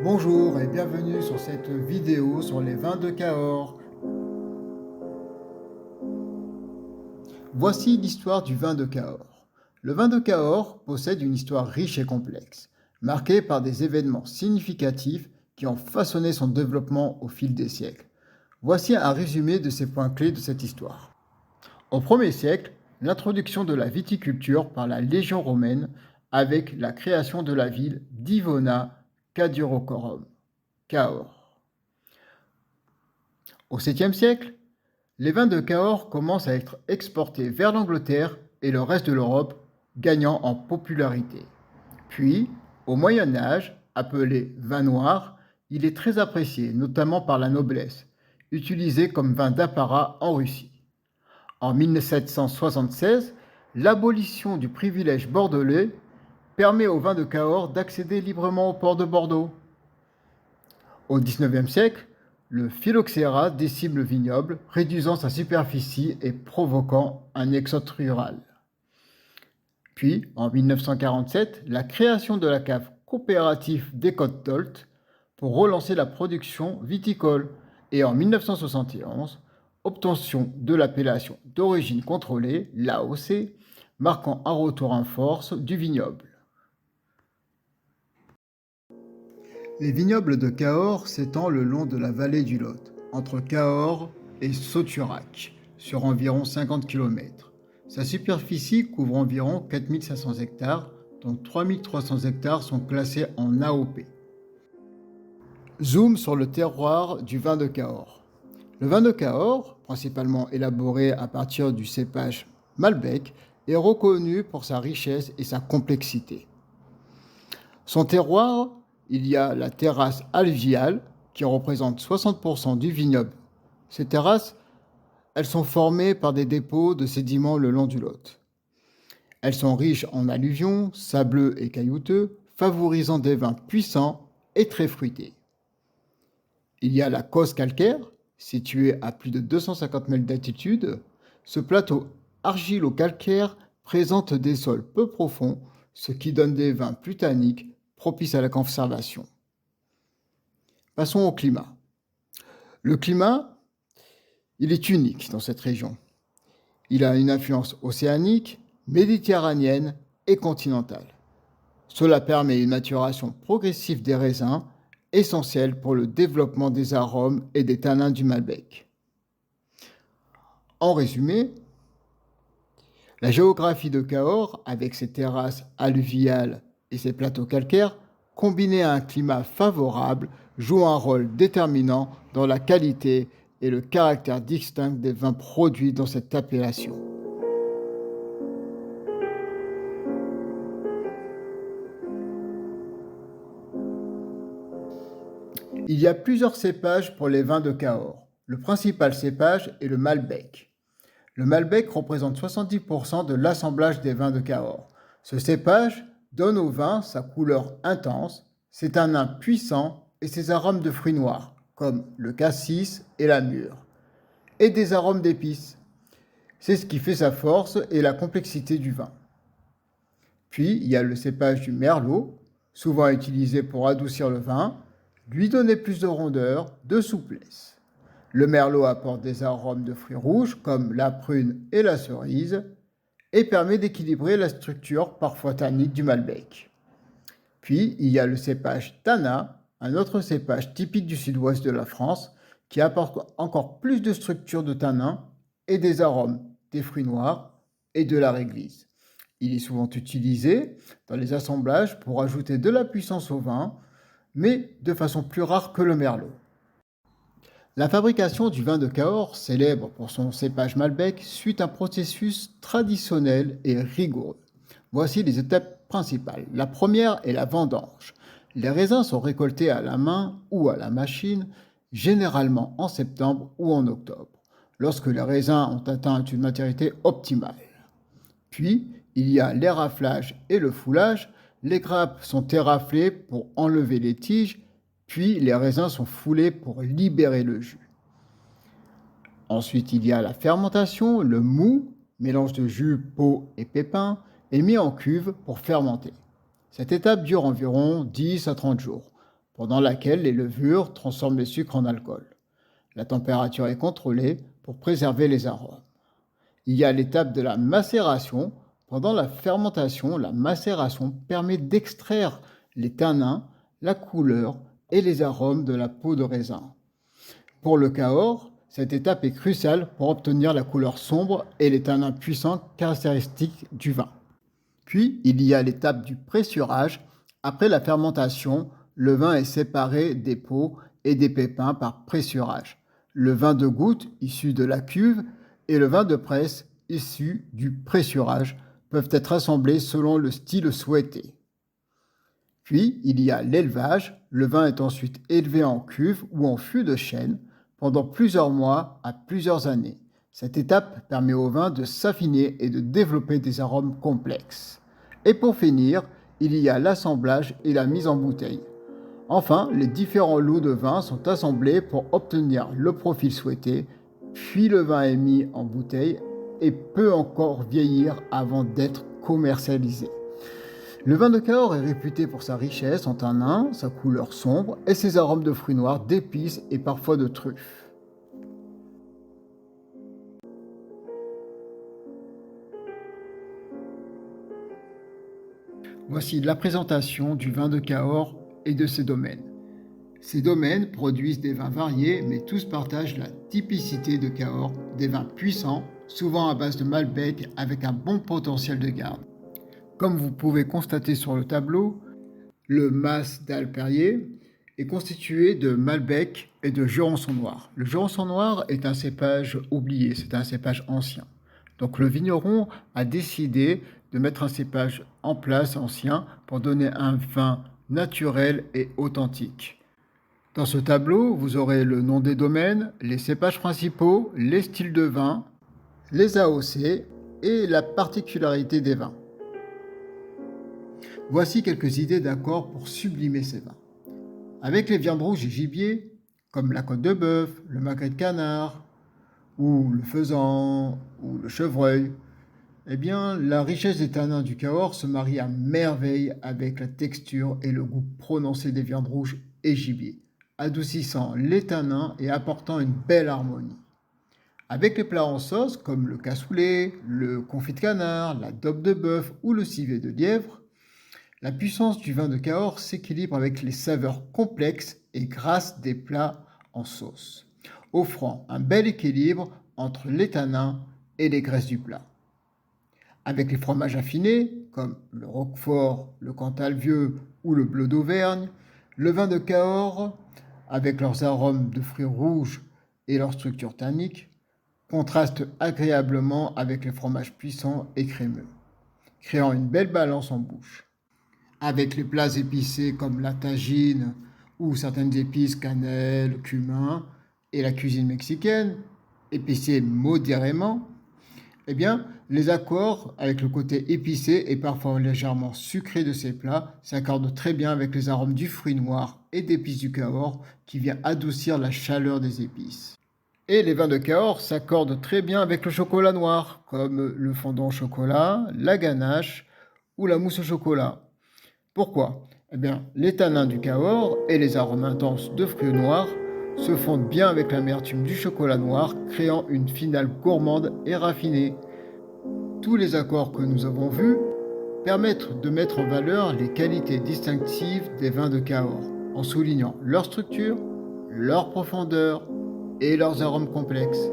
Bonjour et bienvenue sur cette vidéo sur les vins de Cahors. Voici l'histoire du vin de Cahors. Le vin de Cahors possède une histoire riche et complexe, marquée par des événements significatifs qui ont façonné son développement au fil des siècles. Voici un résumé de ces points clés de cette histoire. Au 1er siècle, l'introduction de la viticulture par la Légion romaine avec la création de la ville d'Ivona Cadiurocorum, Cahors. Au 7e siècle, les vins de Cahors commencent à être exportés vers l'Angleterre et le reste de l'Europe, gagnant en popularité. Puis, au Moyen Âge, appelé vin noir, il est très apprécié, notamment par la noblesse, utilisé comme vin d'apparat en Russie. En 1776, l'abolition du privilège bordelais permet aux vins de Cahors d'accéder librement au port de Bordeaux. Au XIXe siècle, le phylloxéra décime le vignoble, réduisant sa superficie et provoquant un exode rural. Puis, en 1947, la création de la cave coopérative des Côtes-d'Olt pour relancer la production viticole. Et en 1971, obtention de l'appellation d'origine contrôlée, l'AOC, marquant un retour en force du vignoble. Les vignobles de Cahors s'étendent le long de la vallée du Lot, entre Cahors et Sauturac, sur environ 50 km. Sa superficie couvre environ 4500 hectares, dont 3300 hectares sont classés en AOP. Zoom sur le terroir du vin de Cahors. Le vin de Cahors, principalement élaboré à partir du cépage Malbec, est reconnu pour sa richesse et sa complexité. Son terroir, il y a la terrasse alluviale qui représente 60% du vignoble. Ces terrasses, elles sont formées par des dépôts de sédiments le long du Lot. Elles sont riches en alluvions, sableux et caillouteux, favorisant des vins puissants et très fruités. Il y a la Causse calcaire, située à plus de 250 mètres d'altitude. Ce plateau argilo-calcaire présente des sols peu profonds, ce qui donne des vins plus tanniques, propices à la conservation. Passons au climat. Le climat, il est unique dans cette région. Il a une influence océanique, méditerranéenne et continentale. Cela permet une maturation progressive des raisins, essentielle pour le développement des arômes et des tanins du Malbec. En résumé, la géographie de Cahors, avec ses terrasses alluviales et ses plateaux calcaires, combinés à un climat favorable, joue un rôle déterminant dans la qualité et le caractère distinct des vins produits dans cette appellation. Il y a plusieurs cépages pour les vins de Cahors. Le principal cépage est le Malbec. Le Malbec représente 70% de l'assemblage des vins de Cahors. Ce cépage donne au vin sa couleur intense, ses tanins puissants et ses arômes de fruits noirs, comme le cassis et la mûre, et des arômes d'épices. C'est ce qui fait sa force et la complexité du vin. Puis, il y a le cépage du Merlot, souvent utilisé pour adoucir le vin, lui donner plus de rondeur, de souplesse. Le Merlot apporte des arômes de fruits rouges comme la prune et la cerise et permet d'équilibrer la structure parfois tannique du Malbec. Puis, il y a le cépage Tana, un autre cépage typique du sud-ouest de la France qui apporte encore plus de structure de tanin et des arômes des fruits noirs et de la réglisse. Il est souvent utilisé dans les assemblages pour ajouter de la puissance au vin, mais de façon plus rare que le Merlot. La fabrication du vin de Cahors, célèbre pour son cépage Malbec, suit un processus traditionnel et rigoureux. Voici les étapes principales. La première est la vendange. Les raisins sont récoltés à la main ou à la machine, généralement en septembre ou en octobre, lorsque les raisins ont atteint une maturité optimale. Puis, il y a l'éraflage et le foulage. Les grappes sont éraflées pour enlever les tiges, puis les raisins sont foulés pour libérer le jus. Ensuite, il y a la fermentation. Le mou, mélange de jus, peau et pépins, est mis en cuve pour fermenter. Cette étape dure environ 10 à 30 jours. pendant laquelle les levures transforment les sucres en alcool. La température est contrôlée pour préserver les arômes. Il y a l'étape de la macération. Pendant la fermentation, la macération permet d'extraire les tanins, la couleur et les arômes de la peau de raisin. Pour le Cahors, cette étape est cruciale pour obtenir la couleur sombre et les tanins puissants caractéristiques du vin. Puis, il y a l'étape du pressurage. Après la fermentation, le vin est séparé des peaux et des pépins par pressurage. Le vin de goutte, issu de la cuve, et le vin de presse, issu du pressurage, peuvent être assemblés selon le style souhaité. Puis, il y a l'élevage. Le vin est ensuite élevé en cuve ou en fût de chêne pendant plusieurs mois à plusieurs années. Cette étape permet au vin de s'affiner et de développer des arômes complexes. Et pour finir, il y a l'assemblage et la mise en bouteille. Enfin, les différents lots de vin sont assemblés pour obtenir le profil souhaité, puis le vin est mis en bouteille et peut encore vieillir avant d'être commercialisé. Le vin de Cahors est réputé pour sa richesse en tanins, sa couleur sombre et ses arômes de fruits noirs, d'épices et parfois de truffes. Voici la présentation du vin de Cahors et de ses domaines. Ces domaines produisent des vins variés, mais tous partagent la typicité de Cahors, des vins puissants, souvent à base de Malbec avec un bon potentiel de garde. Comme vous pouvez constater sur le tableau, le Mas d'Alpérier est constitué de Malbec et de Jurançon noir. Le Jurançon noir est un cépage oublié, c'est un cépage ancien. Donc le vigneron a décidé de mettre un cépage en place ancien pour donner un vin naturel et authentique. Dans ce tableau, vous aurez le nom des domaines, les cépages principaux, les styles de vin, les AOC et la particularité des vins. Voici quelques idées d'accords pour sublimer ces vins. Avec les viandes rouges et gibier, comme la côte de bœuf, le magret de canard, ou le faisan, ou le chevreuil, eh bien, la richesse des tanins du Cahors se marie à merveille avec la texture et le goût prononcé des viandes rouges et gibier, adoucissant les tanins et apportant une belle harmonie. Avec les plats en sauce, comme le cassoulet, le confit de canard, la daube de bœuf ou le civet de lièvre, la puissance du vin de Cahors s'équilibre avec les saveurs complexes et grasses des plats en sauce, offrant un bel équilibre entre les tanins et les graisses du plat. Avec les fromages affinés, comme le Roquefort, le Cantal vieux ou le Bleu d'Auvergne, le vin de Cahors, avec leurs arômes de fruits rouges et leur structure tannique, contraste agréablement avec les fromages puissants et crémeux, créant une belle balance en bouche. Avec les plats épicés comme la tagine ou certaines épices, cannelle, cumin, et la cuisine mexicaine, épicée modérément, eh bien, les accords avec le côté épicé et parfois légèrement sucré de ces plats s'accordent très bien avec les arômes du fruit noir et d'épices du Cahors qui vient adoucir la chaleur des épices. Et les vins de Cahors s'accordent très bien avec le chocolat noir, comme le fondant au chocolat, la ganache ou la mousse au chocolat. Pourquoi? Eh bien, les tanins du Cahors et les arômes intenses de fruits noirs se fondent bien avec l'amertume du chocolat noir, créant une finale gourmande et raffinée. Tous les accords que nous avons vus permettent de mettre en valeur les qualités distinctives des vins de Cahors, en soulignant leur structure, leur profondeur et leurs arômes complexes.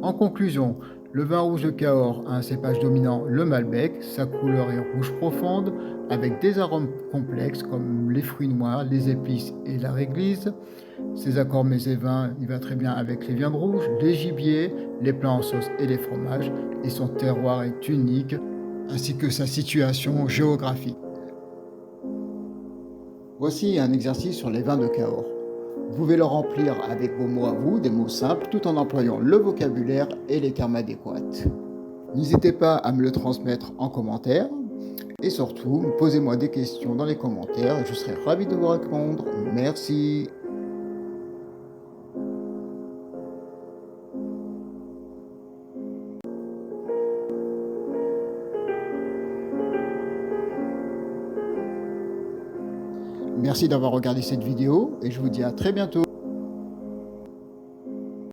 En conclusion, le vin rouge de Cahors a un cépage dominant, le Malbec. Sa couleur est rouge profonde, avec des arômes complexes comme les fruits noirs, les épices et la réglisse. Ses accords mets et vins, il va très bien avec les viandes rouges, les gibiers, les plats en sauce et les fromages. Et son terroir est unique, ainsi que sa situation géographique. Voici un exercice sur les vins de Cahors. Vous pouvez le remplir avec vos mots à vous, des mots simples, tout en employant le vocabulaire et les termes adéquats. N'hésitez pas à me le transmettre en commentaire et surtout, posez-moi des questions dans les commentaires et je serai ravi de vous répondre. Merci. Merci d'avoir regardé cette vidéo et je vous dis à très bientôt.